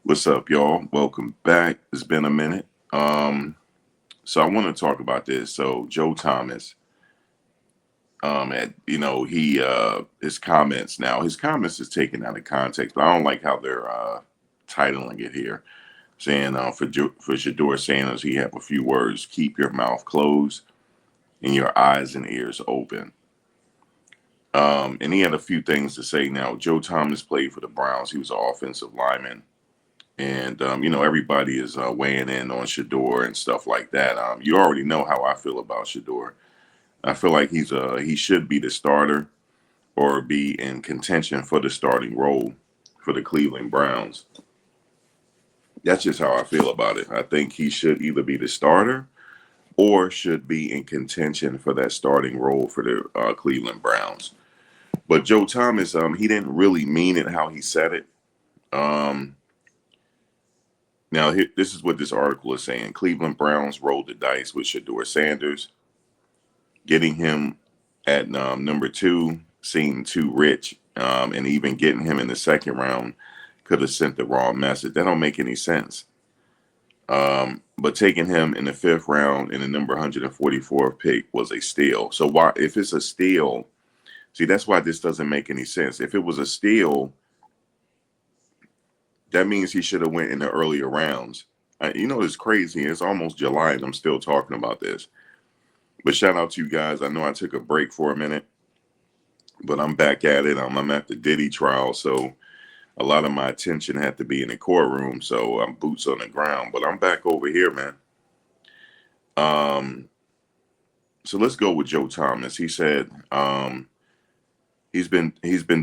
What's up, y'all? Welcome back. It's been a minute. So I want to talk about this. So Joe Thomas, at he his comments now. His comments is taken out of context, but I don't like how they're titling it here. Saying for Shedeur Sanders, he have a few words: keep your mouth closed and your eyes and ears open. And he had a few things to say. Now, Joe Thomas played for the Browns. He was an offensive lineman. And everybody is weighing in on Shedeur and stuff like that. You already know how I feel about Shedeur. I feel like he should be the starter or be in contention for the starting role for the Cleveland Browns. That's just how I feel about it. I think he should either be the starter or should be in contention for that starting role for the Cleveland Browns. But Joe Thomas, he didn't really mean it how he said it. Um, Now, this is what this article is saying. Cleveland Browns rolled the dice with Shedeur Sanders. Getting him at number two seemed too rich, and even getting him in the second round could have sent the wrong message. That don't make any sense. But taking him in the fifth round in the number 144th pick was a steal. So why, if it's a steal, see, that's why this doesn't make any sense. If it was a steal, that means he should have went in the earlier rounds. It's crazy. It's almost July and I'm still talking about this. But shout out to you guys. I know I took a break for a minute, but I'm back at it. I'm at the Diddy trial, so a lot of my attention had to be in the courtroom. So I'm boots on the ground, but I'm back over here, man. Um, so let's go with Joe Thomas. He said he's been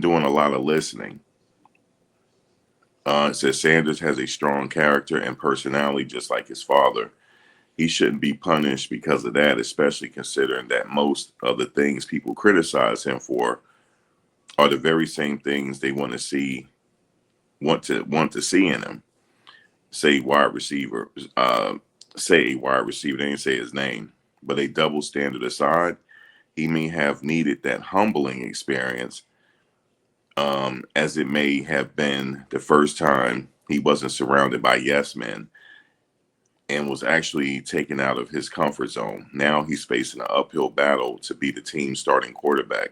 doing a lot of listening. It says Sanders has a strong character and personality, just like his father. He shouldn't be punished because of that, especially considering that most of the things people criticize him for are the very same things they want to see in him. Say wide receiver, say a wide receiver. They didn't say his name, but a double standard aside, he may have needed that humbling experience, as it may have been the first time he wasn't surrounded by yes men and was actually taken out of his comfort zone. Now he's facing an uphill battle to be the team's starting quarterback,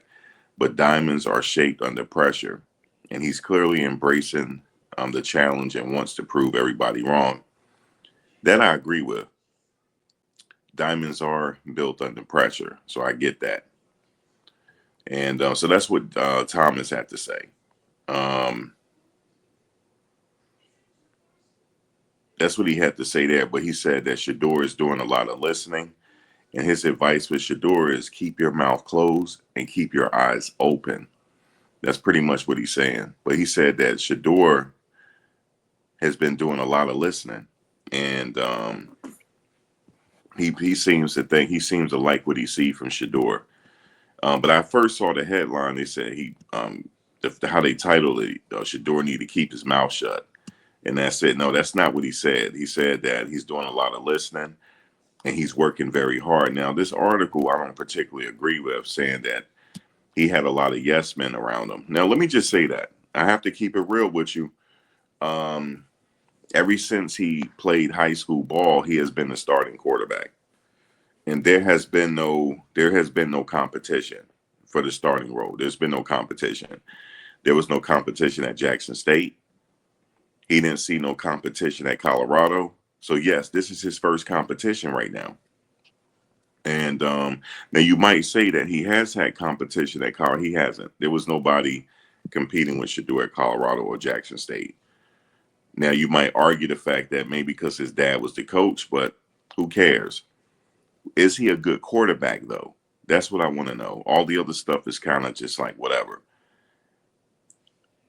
but diamonds are shaped under pressure, and he's clearly embracing the challenge and wants to prove everybody wrong. That I agree with. Diamonds are built under pressure, so I get that. And so that's what Thomas had to say. Um, that's what he had to say there. But he said that Shedeur is doing a lot of listening. And his advice for Shedeur is keep your mouth closed and keep your eyes open. That's pretty much what he's saying. But he said that Shedeur has been doing a lot of listening. And he seems to like what he sees from Shedeur. But I first saw the headline. They said how they titled it, Shedeur need to keep his mouth shut. And that's it. No, that's not what he said. He said that he's doing a lot of listening and he's working very hard. Now, this article I don't particularly agree with, saying that he had a lot of yes men around him. Now, let me just say that. I have to keep it real with you. Um, Ever since he played high school ball, he has been the starting quarterback. And there has been no competition for the starting role. There's been no competition. There was no competition at Jackson State. He didn't see no competition at Colorado. So yes, this is his first competition right now. And now you might say that he has had competition at Colorado. He hasn't. There was nobody competing with Shedeur at Colorado or Jackson State. Now you might argue the fact that maybe because his dad was the coach, but who cares? Is he a good quarterback though? That's what I want to know. All the other stuff is kind of just like whatever.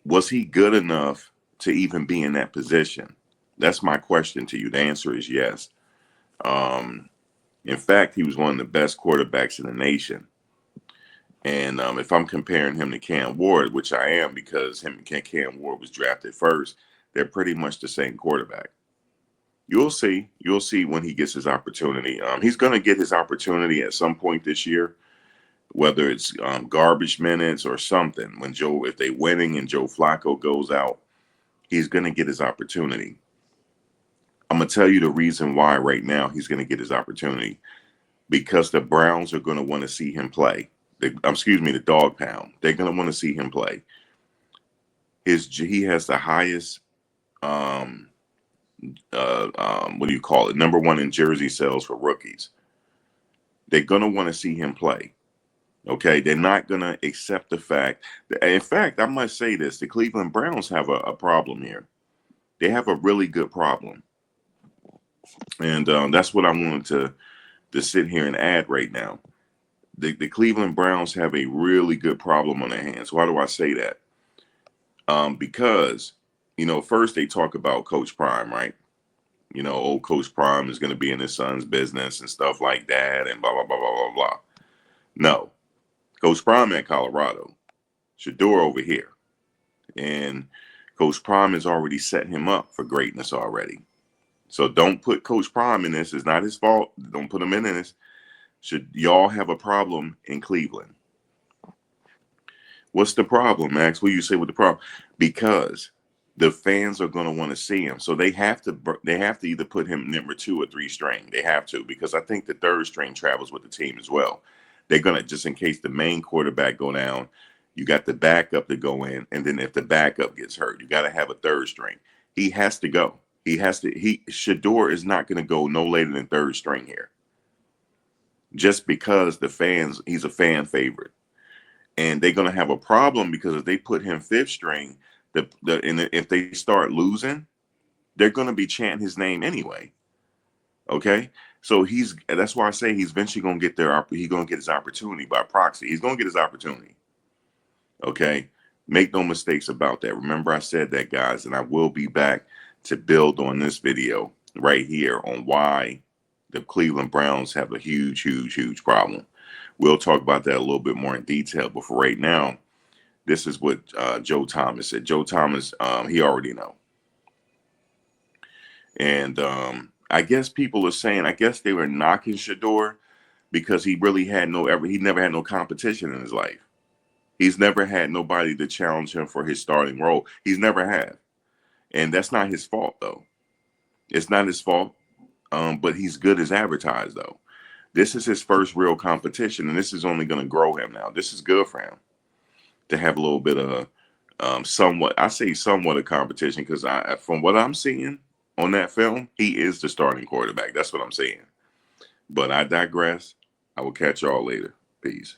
Was he good enough to even be in that position? That's my question to you. The answer is yes. Um, in fact, he was one of the best quarterbacks in the nation. And if I'm comparing him to Cam Ward, which I am because him and Cam Ward was drafted first, they're pretty much the same quarterback. You'll see. You'll see when he gets his opportunity. He's going to get his opportunity at some point this year, whether it's garbage minutes or something. If they winning and Joe Flacco goes out, he's going to get his opportunity. I'm going to tell you the reason why right now he's going to get his opportunity. Because the Browns are going to want to see him play. The dog pound. They're going to want to see him play. He has the highest, what do you call it? Number one in jersey sales for rookies. They're going to want to see him play. Okay, they're not going to accept the fact that, in fact, I must say this: the Cleveland Browns have a problem here. They have a really good problem, and that's what I wanted to sit here and add right now. The Cleveland Browns have a really good problem on their hands. Why do I say that? Because, first they talk about Coach Prime, right? Old Coach Prime is going to be in his son's business and stuff like that, and blah, blah, blah, blah, blah, blah. No, Coach Prime at Colorado, Shedeur over here. And Coach Prime has already set him up for greatness already. So don't put Coach Prime in this. It's not his fault. Don't put him in this. Should y'all have a problem in Cleveland? What's the problem, Max? What do you say with the problem? Because the fans are going to want to see him, so they have to either put him number 2 or 3 string. They have to, because I think the 3rd string travels with the team as well. They're gonna, just in case the main quarterback go down, you got the backup to go in, and then if the backup gets hurt, you got to have a 3rd string. He has to go. Shedeur is not going to go no later than 3rd string here, just because he's a fan favorite. And they're going to have a problem because if they put him 5th string, if they start losing, they're going to be chanting his name anyway. Okay, so that's why I say he's eventually going to get he's going to get his opportunity by proxy. He's going to get his opportunity. Okay, make no mistakes about that. Remember, I said that, guys, and I will be back to build on this video right here on why the Cleveland Browns have a huge, huge, huge problem. We'll talk about that a little bit more in detail. But for right now, this is what Joe Thomas said. Joe Thomas, he already know. And I guess people are saying, I guess they were knocking Shedeur because he never had no competition in his life. He's never had nobody to challenge him for his starting role. He's never had. And that's not his fault, though. It's not his fault. But he's good as advertised, though. This is his first real competition, and this is only going to grow him now. This is good for him to have a little bit of somewhat of competition, because from what I'm seeing on that film, he is the starting quarterback. That's what I'm saying. But I digress. I will catch y'all later. Peace.